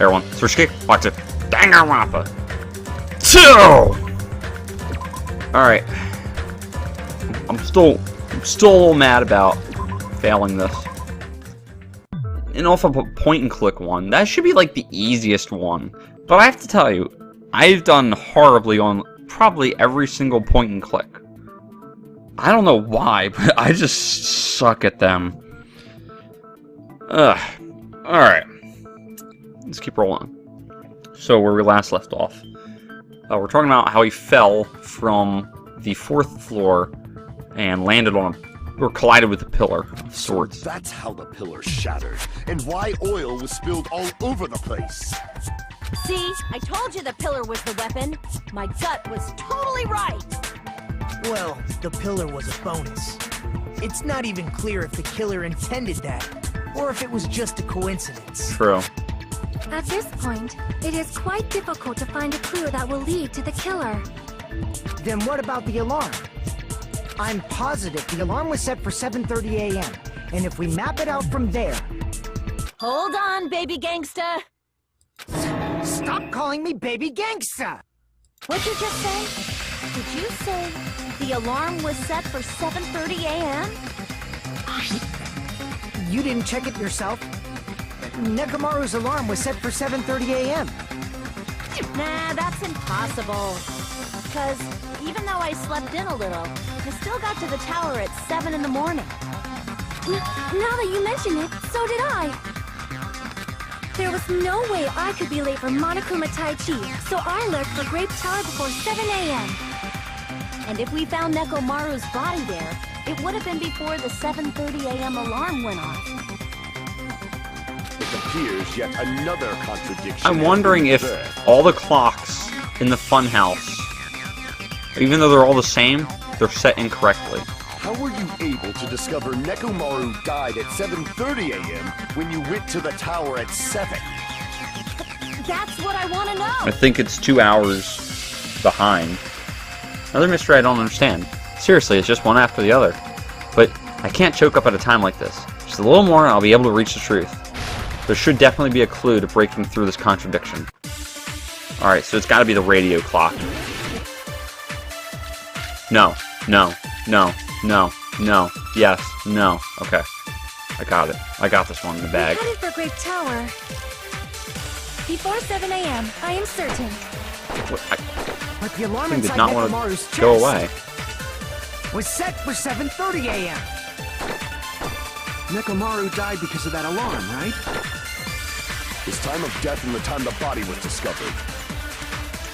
Fair one. SilverCheesecake, watch it. Danganronpa. 2! Alright. I'm still a little mad about failing this. And off of a point-and-click one, that should be like the easiest one. But I have to tell you, I've done horribly on probably every single point-and-click. I don't know why, but I just suck at them. Ugh. Alright. Let's keep rolling. So, where we last left off. We're talking about how he fell from the 4th floor and landed on or collided with a pillar of sorts. So that's how the pillar shattered, and why oil was spilled all over the place. See, I told you the pillar was the weapon. My gut was totally right. Well, the pillar was a bonus. It's not even clear if the killer intended that, or if it was just a coincidence. True. At this point, it is quite difficult to find a clue that will lead to the killer. Then what about the alarm? I'm positive the alarm was set for 7:30 a.m., and if we map it out from there... Hold on, baby gangsta. Stop calling me baby gangsta! What'd you just say? Did you say the alarm was set for 7:30 a.m.? You didn't check it yourself? Nekomaru's alarm was set for 7:30 a.m. Nah, that's impossible. Because even though I slept in a little, I still got to the tower at 7 in the morning. Now that you mention it, so did I. There was no way I could be late for Monokuma Tai Chi, so I left for Grape Tower before 7 a.m. And if we found Nekomaru's body there, it would have been before the 7:30 a.m. alarm went off. It appears yet another contradiction. I'm wondering if all the clocks in the funhouse, even though they're all the same, they're set incorrectly. How were you able to discover Nekomaru died at 7:30 a.m. when you went to the tower at 7? That's what I want to know! I think it's 2 hours behind. Another mystery I don't understand. Seriously, it's just one after the other. But I can't choke up at a time like this. Just a little more and I'll be able to reach the truth. There should definitely be a clue to breaking through this contradiction. Alright, so it's gotta be the radio clock. No, no, no, no, no, yes, no. Okay. I got it. I got this one in the bag. We're headed for Grape Tower. Before 7 a.m., I am certain. But the alarm Did inside not want Nekomaru's to go chest away. was set for 7:30 a.m. Nekomaru died because of that alarm, right? His time of death and the time the body was discovered.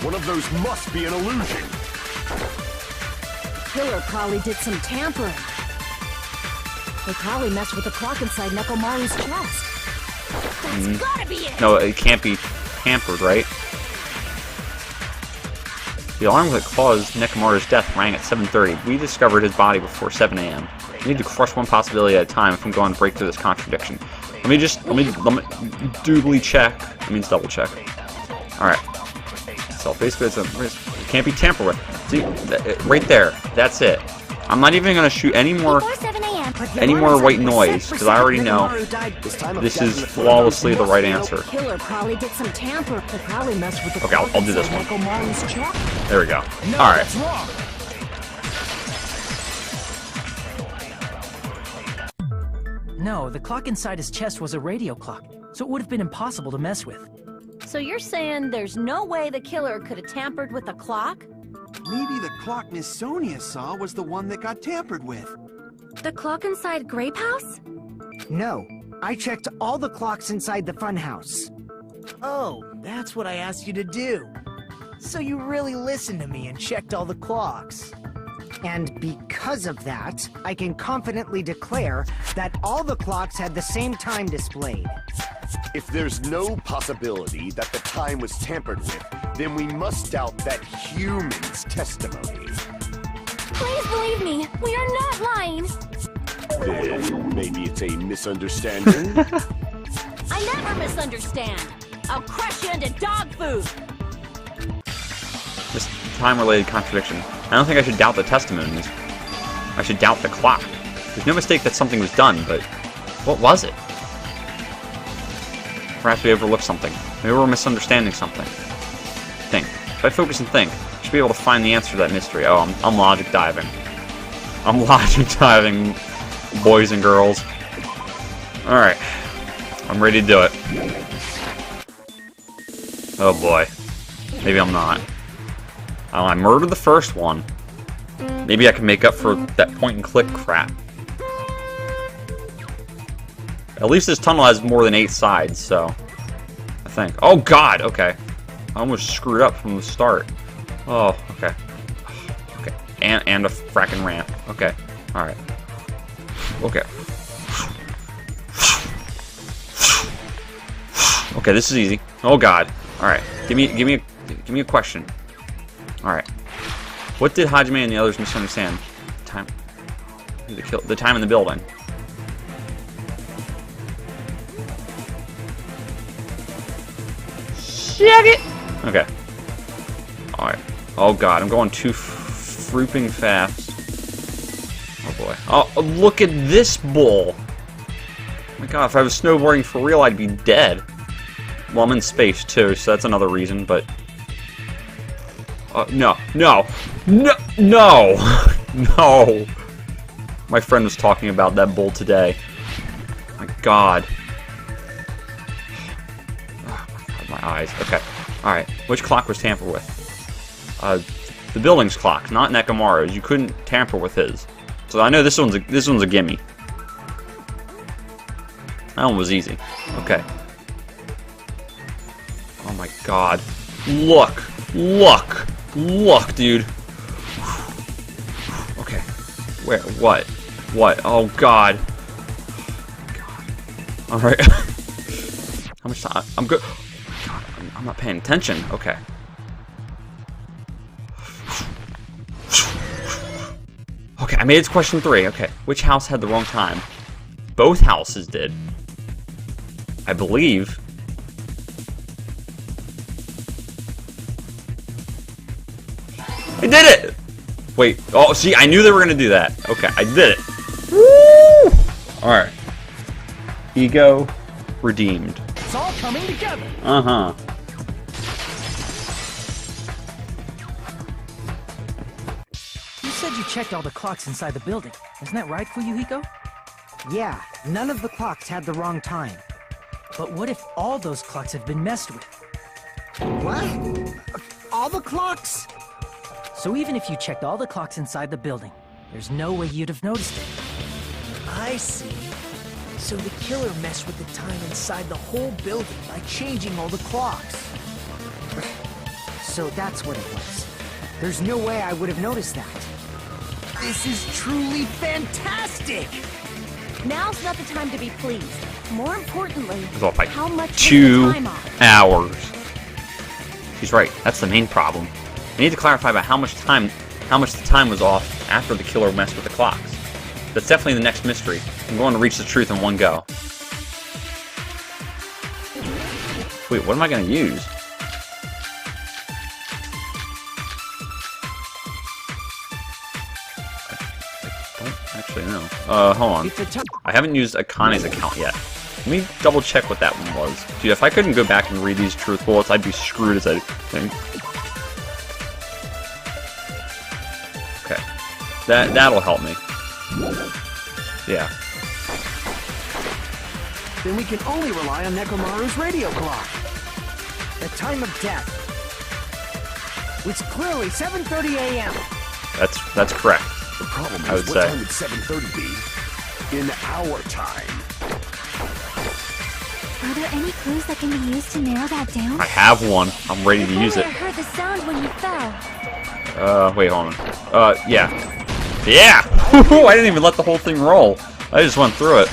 One of those must be an illusion. Killer probably did some tampering. They probably messed with the clock inside Nekomaru's chest. That's gotta be it! No, it can't be tampered, right? The alarm that caused Nekomaru's death rang at 7:30. We discovered his body before 7 a.m. We need to crush one possibility at a time if I'm going to break through this contradiction. Let me doubly check. That means double check. Alright. So basically, it can't be tampered with. See, right there. That's it. I'm not even going to shoot any more white noise, because I already know this is flawlessly the right answer. Killer probably did some tamper. They probably messed with the Okay, I'll do this one. Nekomaru's chest. There we go. No, Alright. that's wrong. No, the clock inside his chest was a radio clock, so it would have been impossible to mess with. So you're saying there's no way the killer could have tampered with the clock? Maybe the clock Miss Sonia saw was the one that got tampered with. The clock inside Grape House? No, I checked all the clocks inside the funhouse. Oh, that's what I asked you to do. So you really listened to me and checked all the clocks. And because of that, I can confidently declare that all the clocks had the same time displayed. If there's no possibility that the time was tampered with, then we must doubt that human's testimony. Please believe me, we are not lying. Then maybe it's a misunderstanding? I never misunderstand. I'll crush you into dog food. This time-related contradiction. I don't think I should doubt the testimonies. I should doubt the clock. There's no mistake that something was done, but what was it? Perhaps we overlooked something. Maybe we're misunderstanding something. Think. If I focus and think, I should be able to find the answer to that mystery. Oh, I'm logic diving. I'm logic diving, boys and girls. Alright. I'm ready to do it. Oh boy. Maybe I'm not. I murdered the first one. Maybe I can make up for that point-and-click crap. At least this tunnel has more than 8 sides, so... I think. Oh god! Okay. I almost screwed up from the start. Oh, okay. Okay. And a fracking ramp. Okay. Alright. Okay. Okay, this is easy. Oh god. Alright. Give me a question. Alright. What did Hajime and the others misunderstand? The time in the building. Check it! Okay. Alright. Oh god, I'm going too freaking fast. Oh boy. Oh, look at this bull! Oh my god, if I was snowboarding for real, I'd be dead. Well, I'm in space too, so that's another reason, but... no. No! No! No! No! My friend was talking about that bull today. My god. My eyes. Okay. Alright. Which clock was tampered with? The building's clock, not Nekomaru's. You couldn't tamper with his. So I know this one's a gimme. That one was easy. Okay. Oh my god. Look! Look! Look, dude! Okay. Where? What? What? Oh god. Alright. How much time? I'm good. I'm not paying attention. Okay. Okay, I made it to question 3. Okay. Which house had the wrong time? Both houses did. I believe. I did it! Wait. Oh, see, I knew they were going to do that. Okay, I did it. Woo! Alright. Ego redeemed. It's all coming together. Uh-huh. You said you checked all the clocks inside the building. Isn't that right, Fuyuhiko? Yeah, none of the clocks had the wrong time. But what if all those clocks have been messed with? What? All the clocks? So even if you checked all the clocks inside the building, there's no way you'd have noticed it. I see. So the killer messed with the time inside the whole building by changing all the clocks. So that's what it was. There's no way I would have noticed that. This is truly fantastic! Now's not the time to be pleased. More importantly, It was off by how much was 2 the time off? hours. She's right. That's the main problem. I need to clarify about how much the time was off after the killer messed with the clocks. That's definitely the next mystery. I'm going to reach the truth in one go. Wait, what am I going to use? I don't actually know. Hold on. I haven't used Akane's account yet. Let me double check what that one was. Dude, if I couldn't go back and read these truth bullets, I'd be screwed as a thing. Okay. That'll help me. Yeah. Then we can only rely on Nekomaru's radio clock. The time of death. It's clearly 7:30 a.m. That's correct. The problem I would is, what say. time would 7:30 be? In our time. Are there any clues that can be used to narrow that down? I have one. I'm ready to use I it. heard the sound when you fell. Wait, hold on. Yeah. Yeah! I didn't even let the whole thing roll. I just went through it.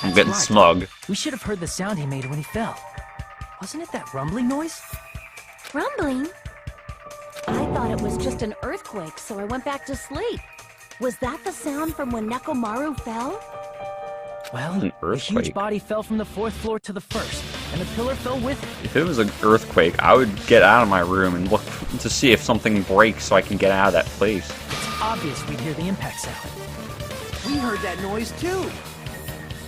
I'm getting right. smug. We should have heard the sound he made when he fell. Wasn't it that rumbling noise? Rumbling? I thought it was just an earthquake, so I went back to sleep. Was that the sound from when Nekomaru fell? Well, An a earthquake. huge body fell from the 4th floor to the 1st, and the pillar fell with it. If it was an earthquake, I would get out of my room and look to see if something breaks so I can get out of that place. It's obvious we'd hear the impact sound. We heard that noise too.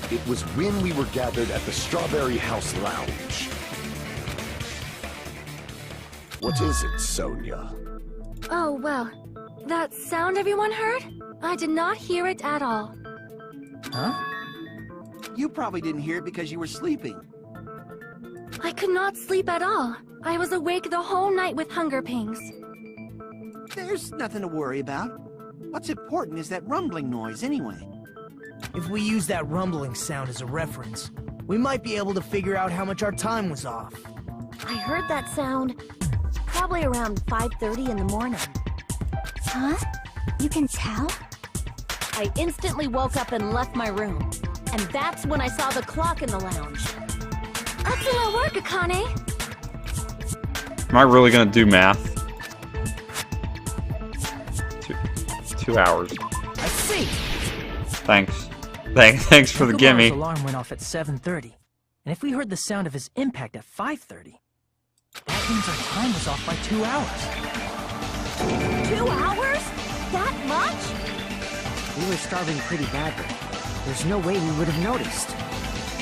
It was when we were gathered at the Strawberry House Lounge. What is it, Sonia? Oh, well. That sound everyone heard? I did not hear it at all. Huh? You probably didn't hear it because you were sleeping. I could not sleep at all. I was awake the whole night with hunger pangs. There's nothing to worry about. What's important is that rumbling noise anyway. If we use that rumbling sound as a reference, we might be able to figure out how much our time was off. I heard that sound probably around 5:30 in the morning. Huh? You can tell? I instantly woke up and left my room. And that's when I saw the clock in the lounge. Excellent work, Akane. Am I really gonna do math? 2 hours. I see! Thanks. Thanks for the gimme. His alarm went off at 7:30, and if we heard the sound of his impact at 5:30, that means our time was off by 2 hours. 2 hours? That much? We were starving pretty badly. There's no way we would have noticed.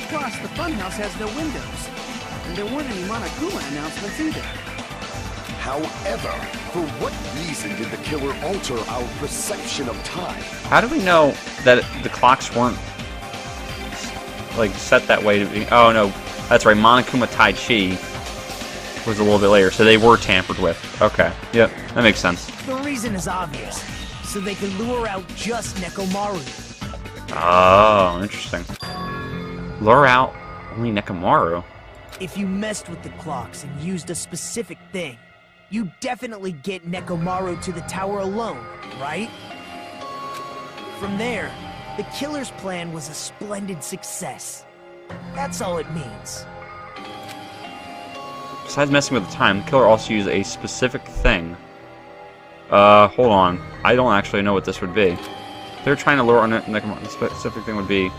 Plus, the funhouse has no windows. And there weren't any Monokuma announcements either. However, for what reason did the killer alter our perception of time? How do we know that the clocks weren't like set that way to be? Oh no, that's right. Monokuma Tai Chi was a little bit later, so they were tampered with. Okay, yep, that makes sense. The reason is obvious. So they can lure out just Nekomaru. Oh, interesting. Lure out only Nekomaru. If you messed with the clocks and used a specific thing, you definitely get Nekomaru to the tower alone, right? From there, the killer's plan was a splendid success. That's all it means. Besides messing with the time, the killer also used a specific thing. Hold on. I don't actually know what this would be. They're trying to lure on Nekomaru. The specific thing would be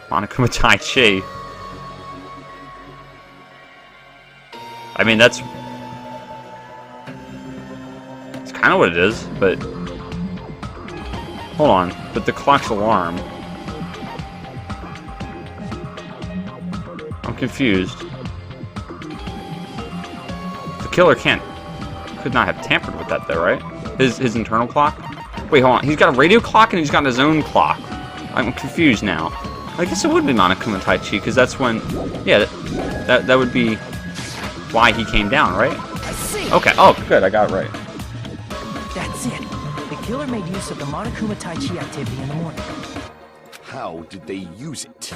Monokuma Tai Chi. I mean, that's kind of what it is, but hold on. But the clock's alarm. I'm confused. The killer could not have tampered with that, though, right? His internal clock. Wait, hold on. He's got a radio clock and he's got his own clock. I'm confused now. I guess it would be Monokuma Tai Chi, because that's when, yeah, that would be why he came down, right? I see. Okay. Oh, good. I got it right. That's it. The killer made use of the Monokuma Tai Chi activity in the morning. How did they use it?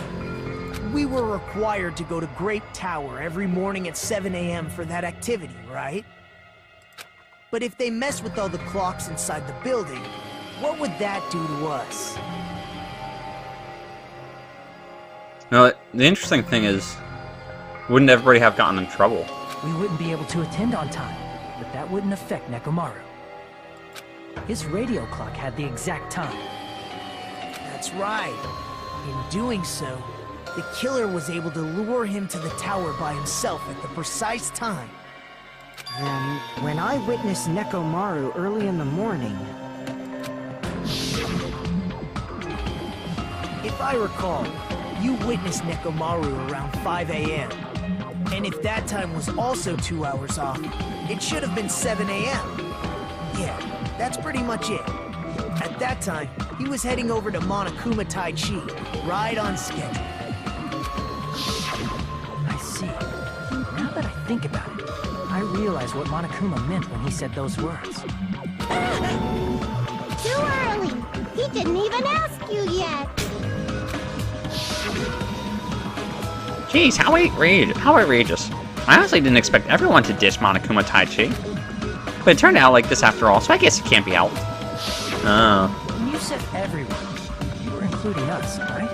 We were required to go to Grape Tower every morning at 7 a.m. for that activity, right? But if they mess with all the clocks inside the building, what would that do to us? No, the interesting thing is, wouldn't everybody have gotten in trouble? We wouldn't be able to attend on time, but that wouldn't affect Nekomaru. His radio clock had the exact time. That's right. In doing so, the killer was able to lure him to the tower by himself at the precise time. Then, when I witnessed Nekomaru early in the morning... If I recall, you witnessed Nekomaru around 5 a.m. And if that time was also 2 hours off, it should have been 7 a.m. Yeah, that's pretty much it. At that time, he was heading over to Monokuma Tai Chi, right on schedule. I see. Now that I think about it, I realize what Monokuma meant when he said those words. Too early! He didn't even ask you yet! Jeez, how outrageous. I honestly didn't expect everyone to dish Monokuma Tai Chi. But it turned out like this after all, so I guess it can't be helped. Oh. When you said everyone, you were including us, right?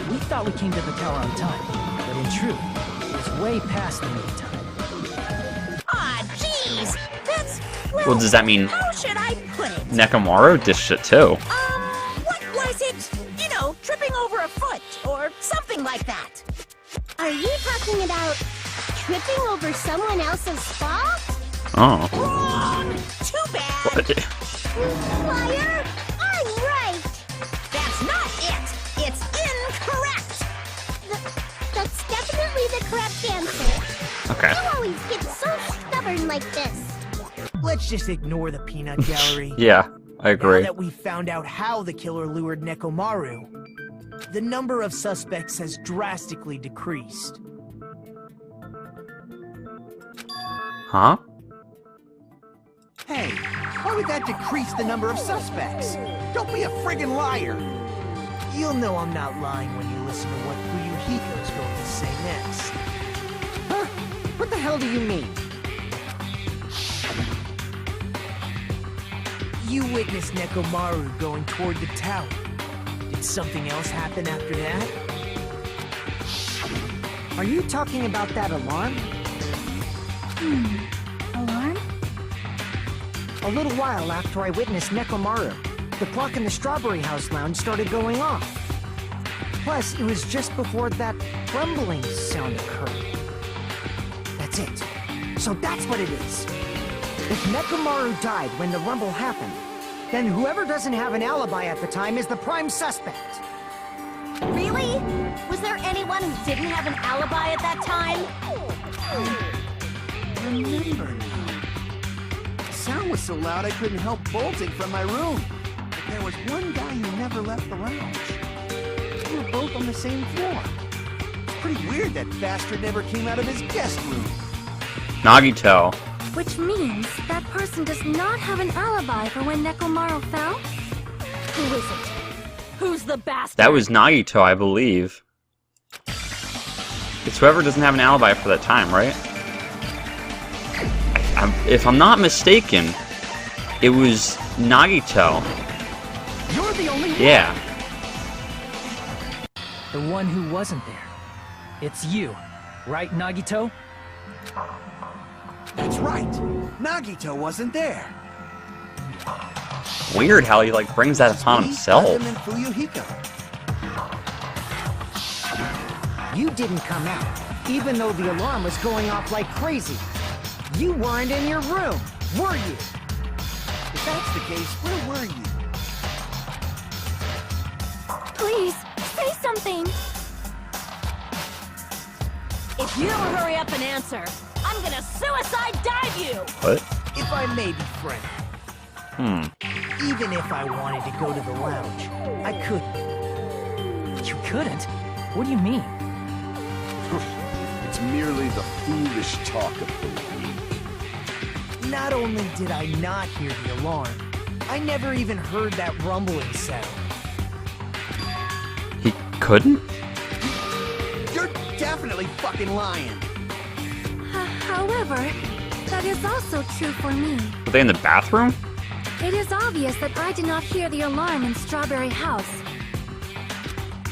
We thought we came to the tower on time, but in truth, it was way past the meeting time. Aw, jeez! That's... Well, does that mean how should I put it? Nekomaru dished it too? What was it? You know, tripping over a foot, or something like that. Are you talking about tripping over someone else's fault? Oh. Wrong! Too bad! What? Liar! I'm right! That's not Okay. You always get so stubborn like this. Let's just ignore the peanut gallery. Yeah, I Now agree. that we found out how the killer lured Nekomaru, the number of suspects has drastically decreased. Huh? Hey, why would that decrease the number of suspects? Don't be a friggin' liar. You'll know I'm not lying when you listen to what Fuyuhiko's going to say next. Huh? What the hell do you mean? You witnessed Nekomaru going toward the tower. Did something else happen after that? Are you talking about that alarm? Alarm? A little while after I witnessed Nekomaru, the clock in the Strawberry House lounge started going off. Plus, it was just before that rumbling sound occurred. That's it. So that's what it is. If Nekomaru died when the rumble happened, then whoever doesn't have an alibi at the time is the prime suspect. Really? Was there anyone who didn't have an alibi at that time? Remember now. The sound was so loud I couldn't help bolting from my room. But there was one guy who never left the lounge. We were both on the same floor. It's pretty weird that bastard never came out of his guest room. Nagito. Which means that person does not have an alibi for when Nekomaru fell? Who is it? Who's the bastard? That was Nagito, I believe. It's whoever doesn't have an alibi for that time, right? If I'm not mistaken, it was Nagito. You're the only one. Yeah. The one who wasn't there. It's you, right, Nagito? That's right. Nagito wasn't there. Weird how he like brings that upon Me, himself. Gundam, and Fuyuhiko. You didn't come out, even though the alarm was going off like crazy. You weren't in your room, were you? If that's the case, where were you? Please, say something! If you don't hurry up and answer, I'm gonna suicide dive you! What? If I may be frank, even if I wanted to go to the lounge, I couldn't. You couldn't? What do you mean? It's merely the foolish talk of the weak. Not only did I not hear the alarm, I never even heard that rumbling sound. He couldn't? You're definitely fucking lying. However, that is also true for me. Were they in the bathroom? It is obvious that I did not hear the alarm in Strawberry House.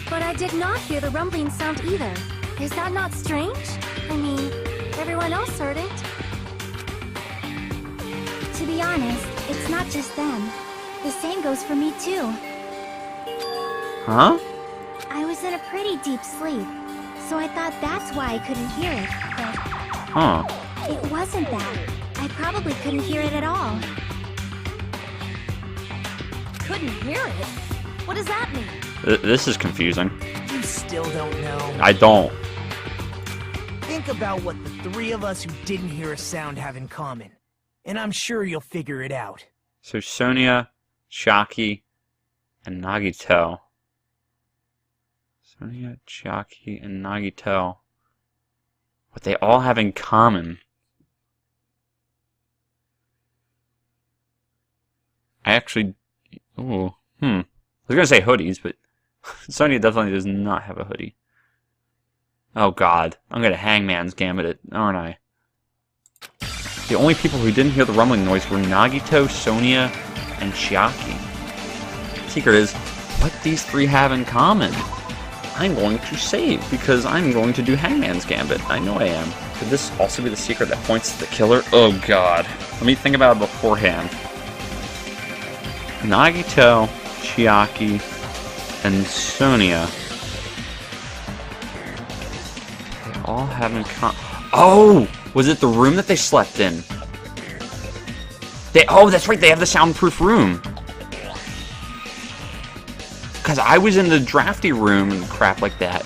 But I did not hear the rumbling sound either. Is that not strange? I mean, everyone else heard it. To be honest, it's not just them. The same goes for me too. Huh? I was in a pretty deep sleep, so I thought that's why I couldn't hear it, but Huh. it wasn't that. I probably couldn't hear it at all. Couldn't hear it? What does that mean? This is confusing. You still don't know. I don't. Think about what the three of us who didn't hear a sound have in common, and I'm sure you'll figure it out. So Sonia, Chiaki, and Nagito. Sonia, Chiaki, and Nagito. What they all have in common. I actually... Ooh. I was gonna say hoodies, but Sonia definitely does not have a hoodie. Oh god. I'm gonna Hangman's Gambit it, aren't I? The only people who didn't hear the rumbling noise were Nagito, Sonia, and Chiaki. The secret is what these three have in common. I'm going to save because I'm going to do Hangman's Gambit. I know I am. Could this also be the secret that points to the killer? Oh god. Let me think about it beforehand. Nagito, Chiaki, and Sonia. They all have in common. Oh! Was it the room that they slept in? Oh, that's right, they have the soundproof room. Because I was in the drafty room and crap like that.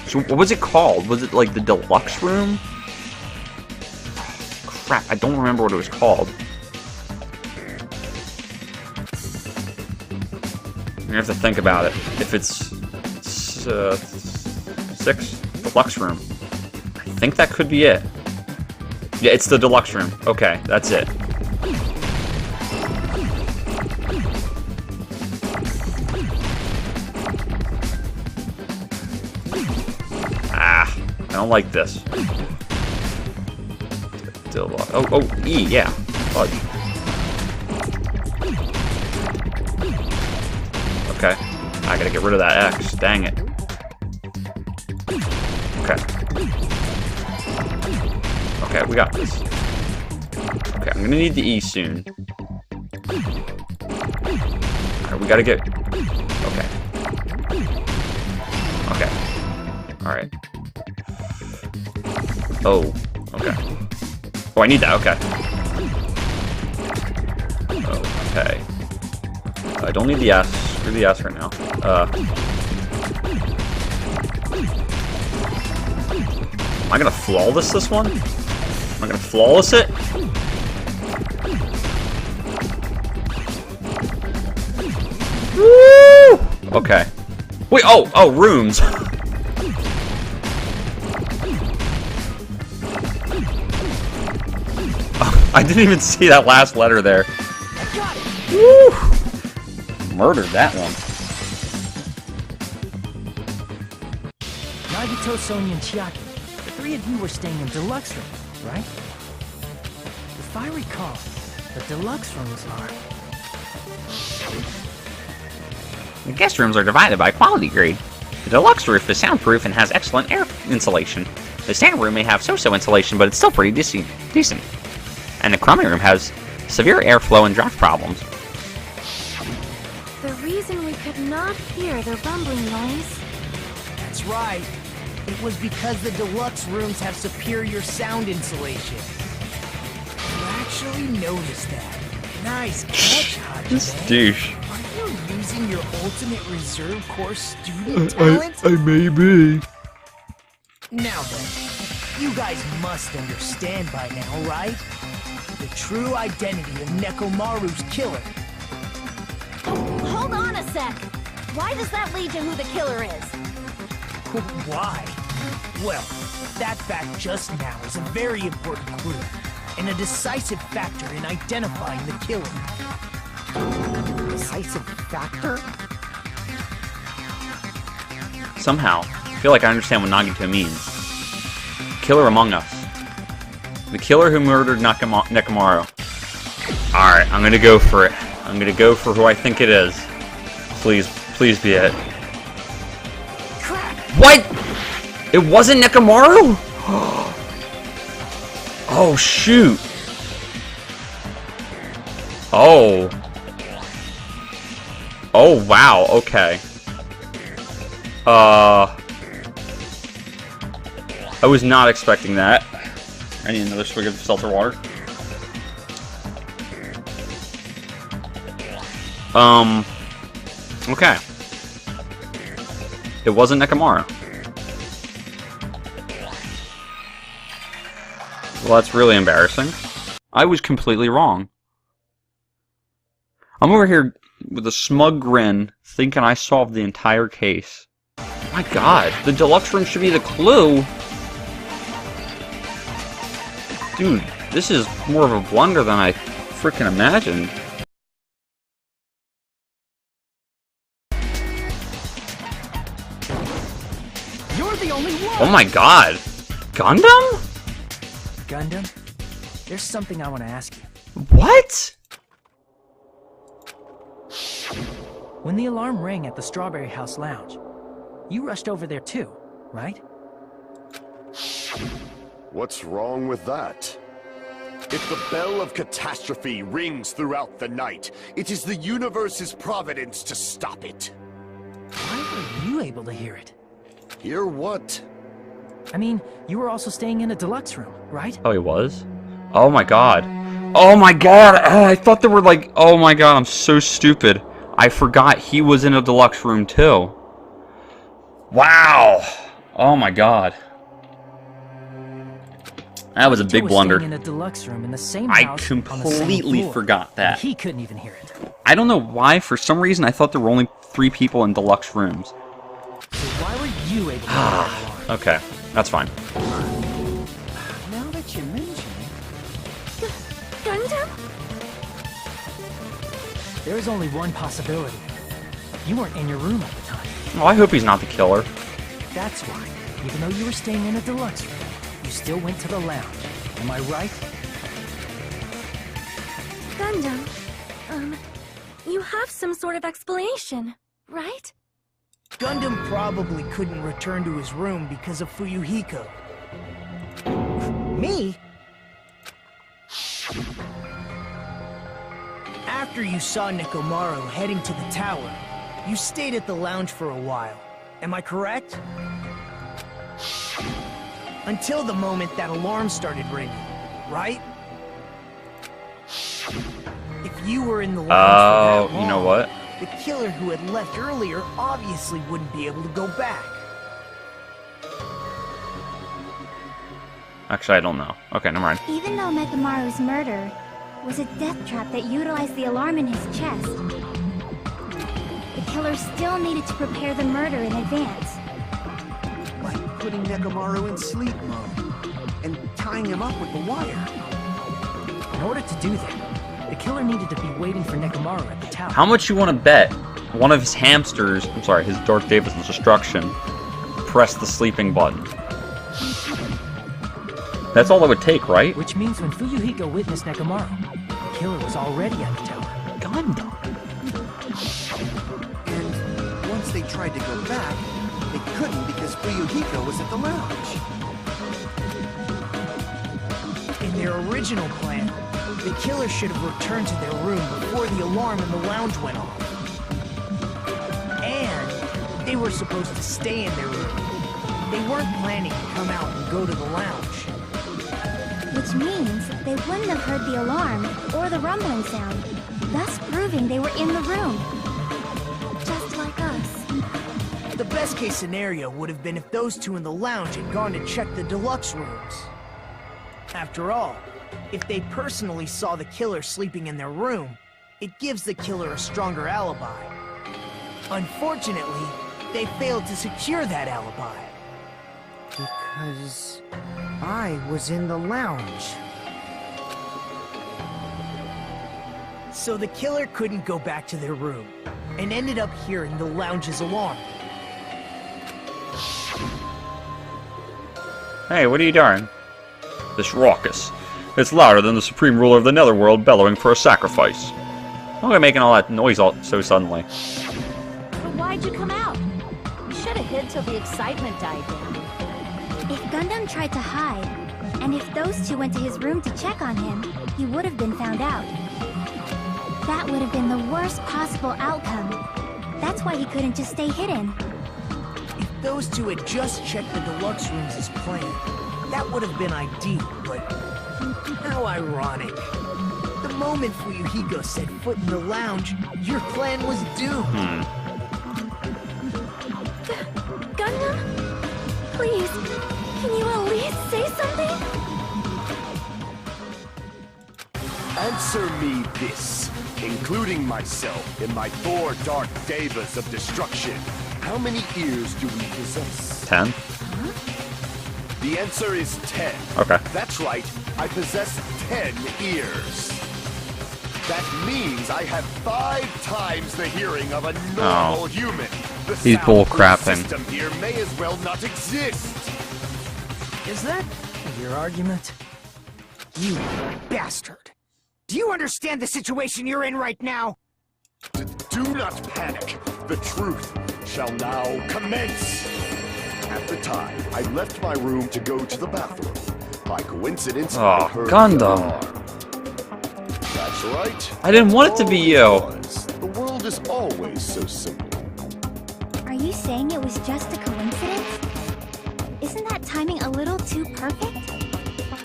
So what was it called? Was it like the deluxe room? Crap, I don't remember what it was called. I'm gonna have to think about it. If it's 6, deluxe room. I think that could be it. Yeah, it's the deluxe room. Okay, that's it. Ah, I don't like this. Oh, E, yeah. Fudge. Okay. I gotta get rid of that X. Dang it. Okay. Okay, we got this. Okay, I'm gonna need the E soon. Alright, we gotta get... Okay. Okay. Alright. Oh. Okay. Oh, I need that, okay. Okay. I don't need the S. Screw the S right now. Am I gonna flawless this one? Am I gonna flawless it? Woo! Okay. Wait, oh, rooms. I didn't even see that last letter there. Woo! Murdered that one. Nagito, Sonia, and Chiaki, the three of you were staying in deluxe room, right? If I recall, the deluxe rooms are... The guest rooms are divided by quality grade. The deluxe roof is soundproof and has excellent air insulation. The standard room may have so-so insulation, but it's still pretty decent. And the crummy room has severe airflow and draft problems. The reason we could not hear the rumbling noise... That's right. It was because the deluxe rooms have superior sound insulation. You actually noticed that. Nice catch, Haji. This douche. Are you using your ultimate reserve corps student talent? I may be. Now then, you guys must understand by now, right? The true identity of Nekomaru's killer. Hold on a sec. Why does that lead to who the killer is? Why? Well, that fact just now is a very important clue, and a decisive factor in identifying the killer. Decisive factor? Somehow, I feel like I understand what Nagito means. Killer among us. The killer who murdered Nekomaru. Alright, I'm gonna go for it. I'm gonna go for who I think it is. Please, please be it. What? It wasn't Nekomaru? Oh, shoot. Oh. Oh, wow, okay. I was not expecting that. I need another swig of seltzer water. Okay. It wasn't Nekomaru. Well, that's really embarrassing. I was completely wrong. I'm over here with a smug grin, thinking I solved the entire case. My god, the deluxe room should be the clue! Dude, this is more of a blunder than I freaking imagined. You're the only one! Oh my god! Gundam? Gundam, there's something I want to ask you. What? When the alarm rang at the Strawberry House Lounge, you rushed over there too, right? What's wrong with that? If the bell of catastrophe rings throughout the night, it is the universe's providence to stop it. Why were you able to hear it? Hear what? I mean, you were also staying in a deluxe room, right? Oh, he was? Oh my god. Oh my god! I thought there were like... Oh my god, I'm so stupid. I forgot he was in a deluxe room too. Wow! Oh my god. That was a You two big were blunder. staying in a deluxe room in the same I house on the same completely floor, forgot and that. he couldn't even hear it. I don't know why, for some reason, I thought there were only 3 people in deluxe rooms. So why were you able to hear that alarm? Okay, that's fine. Now that you mention it, Gundam? There is only one possibility. You weren't in your room at the time. Well, I hope he's not the killer. That's why, even though you were staying in a deluxe room, you still went to the lounge. Am I right? Gundam, you have some sort of explanation, right? Gundam probably couldn't return to his room because of Fuyuhiko. Me? After you saw Nekomaru heading to the tower, you stayed at the lounge for a while. Am I correct? Until the moment that alarm started ringing, right? If you were in the lounge for that long, you know what? the killer who had left earlier obviously wouldn't be able to go back. Actually, I don't know. Okay, never mind. Even though Nekomaru's murder was a death trap that utilized the alarm in his chest, the killer still needed to prepare the murder in advance. like putting Nekomaru in sleep mode and tying him up with the wire. In order to do that, the killer needed to be waiting for Nekomaru at the tower. How much you want to bet one of his hamsters, I'm sorry, his Darth Davis's destruction, pressed the sleeping button? That's all it would take, right? Which means when Fuyuhiko witnessed Nekomaru, the killer was already at the tower. Gundam. And once they tried to go back, they couldn't because Fuyuhiko was at the lounge. In their original plan, the killer should have returned to their room before the alarm in the lounge went off. And they were supposed to stay in their room. They weren't planning to come out and go to the lounge. Which means they wouldn't have heard the alarm or the rumbling sound, thus proving they were in the room. Just like us. The best case scenario would have been if those two in the lounge had gone to check the deluxe rooms. After all, if they personally saw the killer sleeping in their room, it gives the killer a stronger alibi. Unfortunately, they failed to secure that alibi. Because I was in the lounge. So the killer couldn't go back to their room, and ended up hearing the lounge's alarm. Hey, what are you doing? This raucous. It's louder than the supreme ruler of the netherworld bellowing for a sacrifice. Why am I making all that noise all so suddenly? But why'd you come out? You should have hid till the excitement died down. If Gundam tried to hide, and if those two went to his room to check on him, he would have been found out. That would have been the worst possible outcome. That's why he couldn't just stay hidden. If those two had just checked the deluxe rooms as planned, that would have been ideal, but how ironic. The moment Fuyuhiko set foot in the lounge, your plan was doomed. Gundam? Please, can you at least say something? Answer me this, including myself in my 4 dark devas of destruction. How many ears do we possess? 10? The answer is 10. Okay. That's right, I possess 10 ears. That means I have 5 times the hearing of a normal human. The He's soundproof bullcrapping. system here may as well not exist. Is that your argument? You bastard! Do you understand the situation you're in right now? Do not panic. The truth shall now commence. At the time, I left my room to go to the bathroom. By coincidence, I Oh, heard Gundam. the alarm. That's right. I didn't want it to be you. Because the world is always so simple. Are you saying it was just a coincidence? Isn't that timing a little too perfect?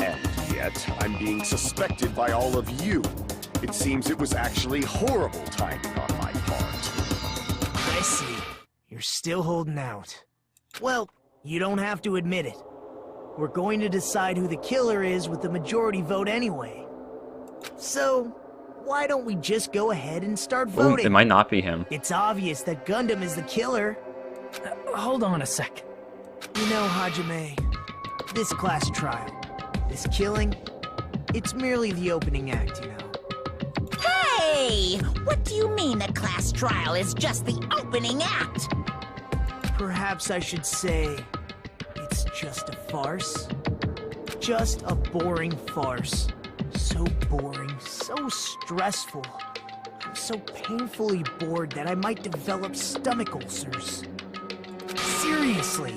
And yet, I'm being suspected by all of you. It seems it was actually horrible timing on my part. I see. You're still holding out. Well, you don't have to admit it. We're going to decide who the killer is with the majority vote anyway. So, why don't we just go ahead and start Ooh, voting? it might not be him. It's obvious that Gundam is the killer. Hold on a sec. You know, Hajime, this class trial, this killing, it's merely the opening act, you know. Hey! What do you mean a class trial is just the opening act? Perhaps I should say, it's just a farce. Just a boring farce. So boring, so stressful. I'm so painfully bored that I might develop stomach ulcers. Seriously,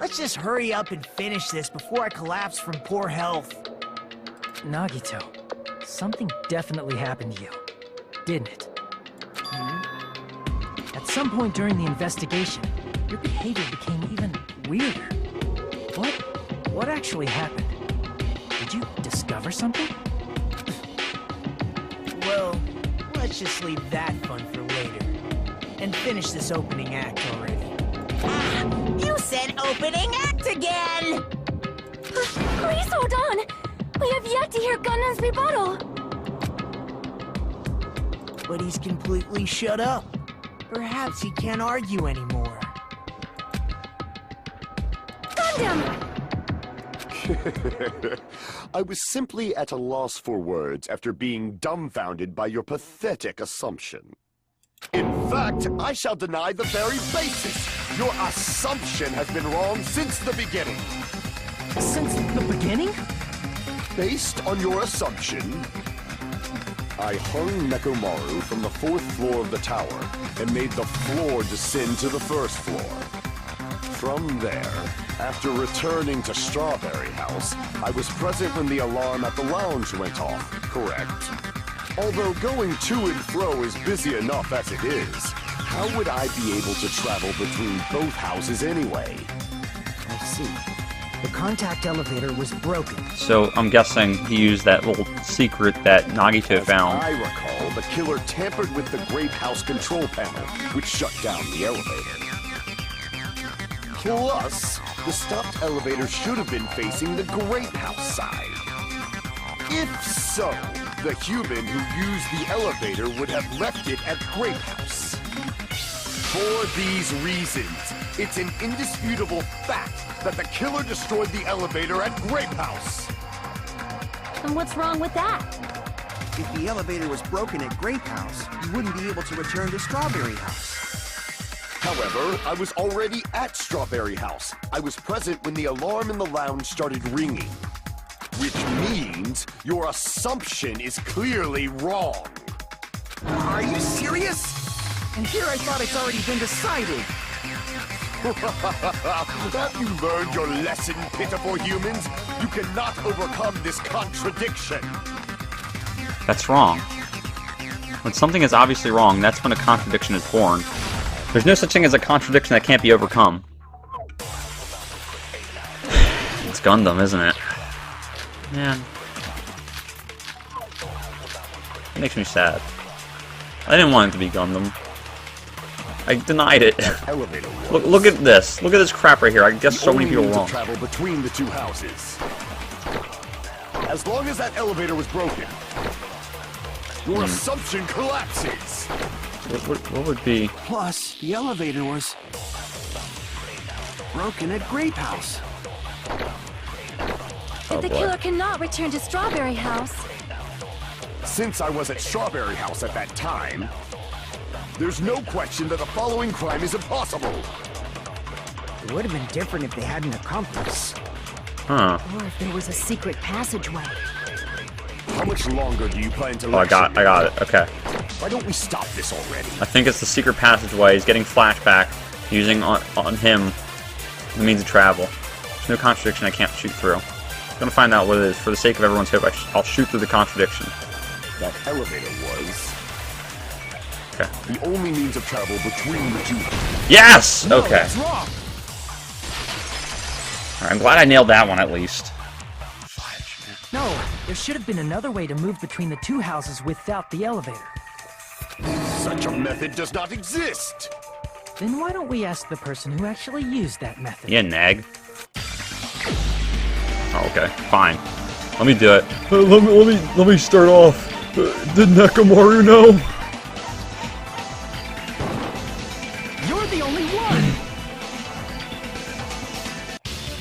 let's just hurry up and finish this before I collapse from poor health. Nagito, something definitely happened to you, didn't it? At some point during the investigation, your behavior became even weirder. What actually happened? Did you discover something? Well, let's just leave that fun for later. And finish this opening act already. You said opening act again! Please hold on! We have yet to hear Gundam's rebuttal! But he's completely shut up. Perhaps he can't argue anymore. Gundam! I was simply at a loss for words after being dumbfounded by your pathetic assumption. In fact, I shall deny the very basis. Your assumption has been wrong since the beginning. Since the beginning? Based on your assumption, I hung Nekomaru from the 4th floor of the tower and made the floor descend to the 1st floor. From there, after returning to Strawberry House, I was present when the alarm at the lounge went off, correct? Although going to and fro is busy enough as it is, how would I be able to travel between both houses anyway? I see. The contact elevator was broken. So I'm guessing he used that little secret that Nagito As found. I recall, the killer tampered with the Grape House control panel, which shut down the elevator. Plus, the stopped elevator should have been facing the Grape House side. If so, the human who used the elevator would have left it at Grape House. For these reasons, it's an indisputable fact that the killer destroyed the elevator at Grape House. And what's wrong with that? If the elevator was broken at Grape House, you wouldn't be able to return to Strawberry House. However, I was already at Strawberry House. I was present when the alarm in the lounge started ringing. Which means your assumption is clearly wrong. Are you serious? And here I thought it's already been decided. Have you learned your lesson, pitiful humans? You cannot overcome this contradiction. That's wrong. When something is obviously wrong, that's when a contradiction is born. There's no such thing as a contradiction that can't be overcome. It's Gundam, isn't it? Man. It makes me sad. I didn't want it to be Gundam. I denied it. Elevator Look at this. Look at this crap right here. I guess so many people only means wrong. of travel between the two houses. As long as that elevator was broken, your assumption collapses. What would be? Plus, the elevator was broken at Grape House. If the killer cannot return to Strawberry House, Since I was at Strawberry House at that time, there's no question that the following crime is impossible. It would have been different if they had an accomplice. Huh. Or if there was a secret passageway. How much longer do you plan to Oh, I got it. Okay. Why don't we stop this already? I think it's the secret passageway. He's getting flashback using on him the means of travel. There's no contradiction I can't shoot through. I'm gonna find out what it is. For the sake of everyone's hope, I'll shoot through the contradiction. That elevator was Okay. the only means of travel between the two. Yes! No, Okay. that's wrong. Alright, I'm glad I nailed that one at least. No, there should have been another way to move between the two houses without the elevator. Such a method does not exist. Then why don't we ask the person who actually used that method? Yeah, nag. Oh, okay, fine. Let me do it. Let me start off. Did Nekomaru know? You're the only one!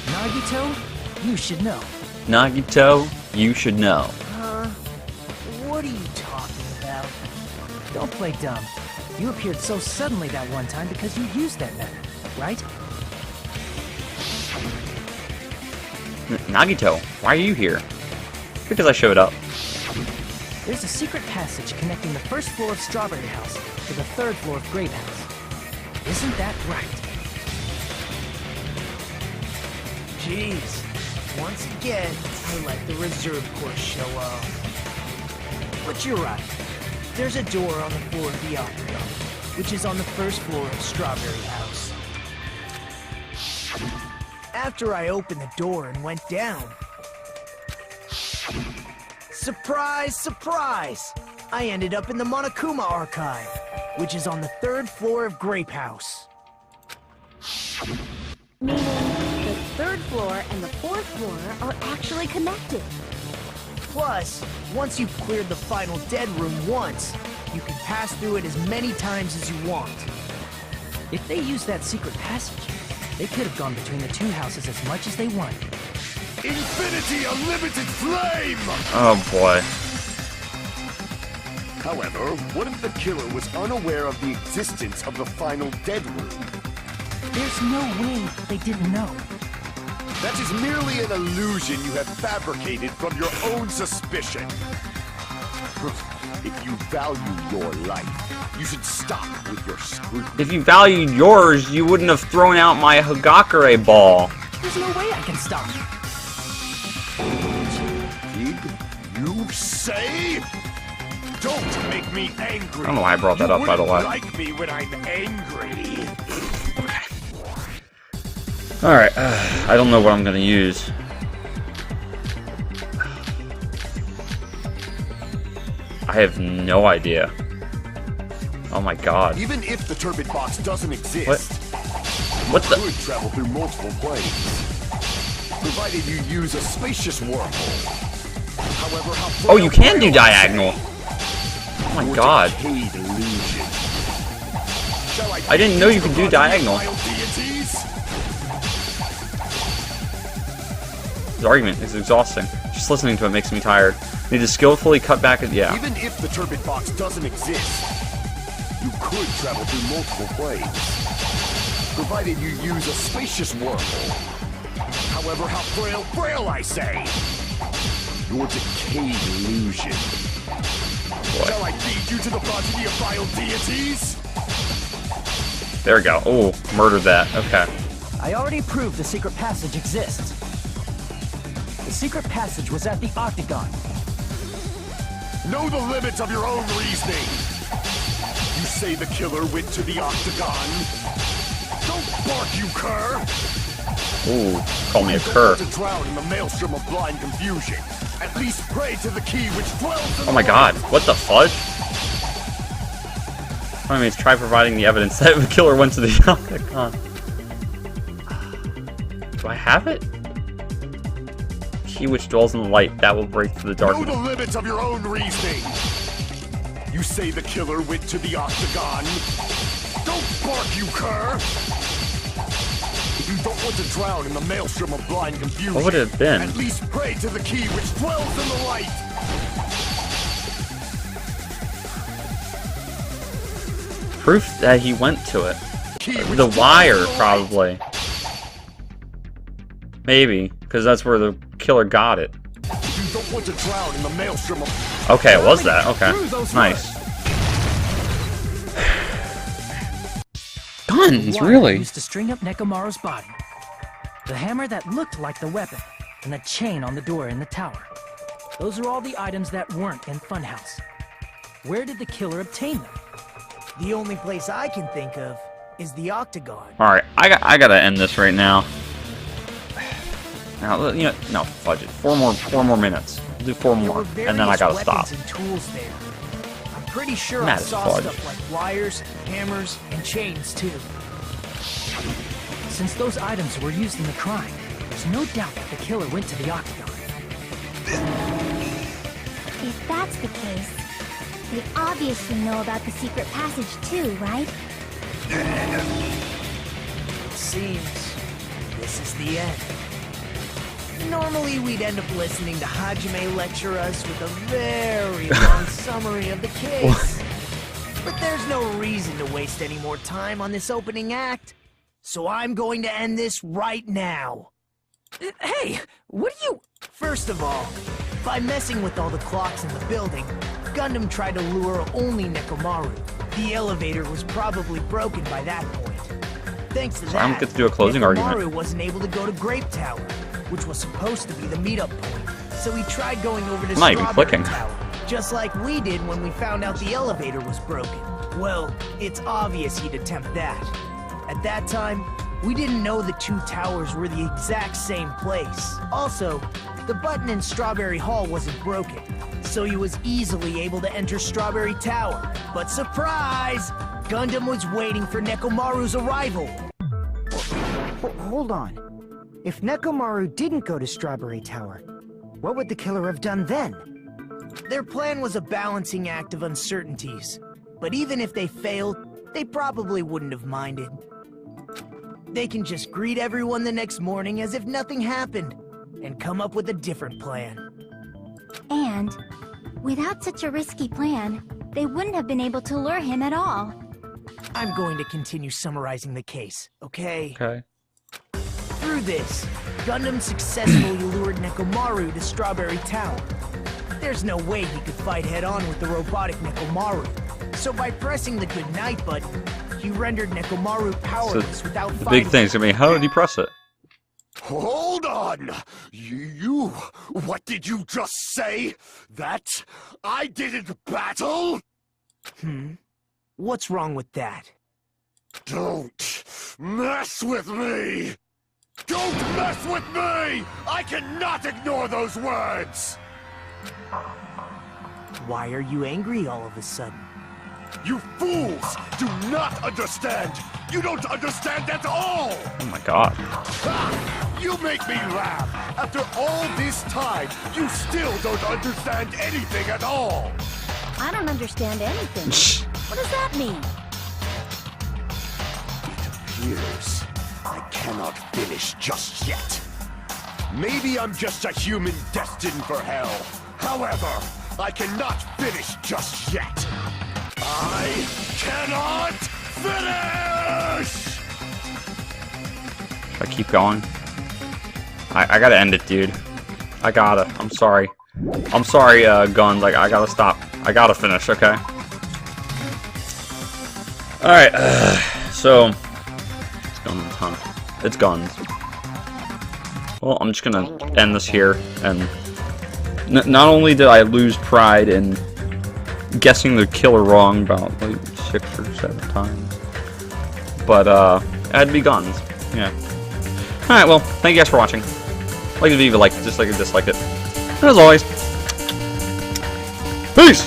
Nagito, you should know. Nagito, you should know. What are you talking about? Don't play dumb. You appeared so suddenly that one time because you used that method, right? Nagito, why are you here? Because I showed up. There's a secret passage connecting the first floor of Strawberry House to the third floor of Grape House. Isn't that right? Jeez. Once again, I let the reserve course show up. But you're right. There's a door on the floor of the Octagon, which is on the first floor of Strawberry House. After I opened the door and went down... Surprise, surprise! I ended up in the Monokuma Archive, which is on the third floor of Grape House. Meaning the third floor and the fourth floor are actually connected. Plus, once you've cleared the final dead room once, you can pass through it as many times as you want. If they used that secret passage, they could have gone between the two houses as much as they wanted. Infinity Unlimited Flame! Oh boy. However, what if the killer was unaware of the existence of the final dead room? There's no way they didn't know. That is merely an illusion you have fabricated from your own suspicion. If you value your life, you should stop with your scrutiny. If you valued yours, you wouldn't have thrown out my Hagakure ball. There's no way I can stop. Did you say? Don't make me angry. I don't know why I brought that up, by the way. You like me when I'm angry. Alright, I don't know what I'm gonna use. I have no idea. Oh my god. Even if the turbid box doesn't exist, What you the? could travel through multiple planes. Provided you use a spacious wormhole. However, how Oh, you can do diagonal. Oh my god. I didn't know you could do diagonal. His argument is exhausting. Just listening to it makes me tired. Need to skillfully cut back at Even if the turbid box doesn't exist, you could travel through multiple planes. Provided you use a spacious wormhole. However, how frail I say. Your decayed illusion. Shall I feed you to the progeny of vile deities? There we go. Oh, murdered that. Okay. I already proved the secret passage exists. The secret passage was at the Octagon. Know the limits of your own reasoning. You say the killer went to the Octagon. Don't bark, you cur! Ooh, call me a You don't cur. want to drown in the maelstrom of blind confusion. At least pray to the key which dwells in Oh my the god, light. what the fudge? I mean, try providing the evidence that the killer went to the Octagon. Do I have it? Key which dwells in the light, that will break through the Know darkness. the limits of your own reasoning. You say the killer went to the Octagon. Don't bark, you cur! If you don't want to drown in the maelstrom of blind confusion, What would it have been? at least pray to the key which dwells in the light. Proof that he went to it. Key which The dwells wire, in the light. probably. Maybe, because that's where the killer got it. If you don't want to drown in the maelstrom of... Okay, it was that. Okay, nice. Guns, Wire really? used to string up Nekomaru's body. The hammer that looked like the weapon, and the chain on the door in the tower. Those are all the items that weren't in Funhouse. Where did the killer obtain them? The only place I can think of is the Octagon. Alright, I gotta end this right now. Now, you know, no, fudge it. Four more minutes. We'll do four There more, were and then I gotta various stop. weapons and tools there. I'm pretty sure I Mad as saw fudge. stuff like wires, hammers, and chains too. Since those items were used in the crime, there's no doubt that the killer went to the octagon. If that's the case, they obviously know about the secret passage too, right? It seems this is the end. Normally, we'd end up listening to Hajime lecture us with a very long summary of the case. But there's no reason to waste any more time on this opening act. So I'm going to end this right now. Hey, what are you... First of all, by messing with all the clocks in the building, Gundam tried to lure only Nekomaru. The elevator was probably broken by that point. Thanks to that, I don't get to do a closing Nekomaru argument. wasn't able to go to Grape Tower, which was supposed to be the meetup point. So he tried going over to I'm not even Strawberry clicking. Tower, just like we did when we found out the elevator was broken. Well, it's obvious he'd attempt that. At that time, we didn't know the two towers were the exact same place. Also, the button in Strawberry Hall wasn't broken, so he was easily able to enter Strawberry Tower. But surprise! Gundam was waiting for Nekomaru's arrival. Hold on. If Nekomaru didn't go to Strawberry Tower, what would the killer have done then? Their plan was a balancing act of uncertainties. But even if they failed, they probably wouldn't have minded. They can just greet everyone the next morning as if nothing happened, and come up with a different plan. And, without such a risky plan, they wouldn't have been able to lure him at all. I'm going to continue summarizing the case, okay? Okay. Through this, Gundam successfully lured Nekomaru to Strawberry Tower. There's no way he could fight head-on with the robotic Nekomaru. So by pressing the goodnight button, he rendered Nekomaru powerless without The fighting. big thing's gonna be, how did he press it? Hold on! You... What did you just say? That I didn't battle? What's wrong with that? Don't mess with me! Don't mess with me! I cannot ignore those words! Why are you angry all of a sudden? You fools do not understand! You don't understand at all! Oh my god. Ha! You make me laugh! After all this time, you still don't understand anything at all! I don't understand anything. What does that mean? It appears I cannot finish just yet. Maybe I'm just a human destined for hell. However, I cannot finish just yet. I cannot finish! Should I keep going? I gotta end it, dude. I gotta. I'm sorry. I'm sorry, Guns. Like, I gotta stop. I gotta finish, okay? Alright, so... It's Guns, huh? It's Guns. Well, I'm just gonna end this here, and... Not only did I lose pride in guessing the killer wrong about, like, 6 or 7 times, but, it had to be Guns. Yeah. Alright, well, thank you guys for watching. Like the video, like, dislike it, dislike it. And as always, peace!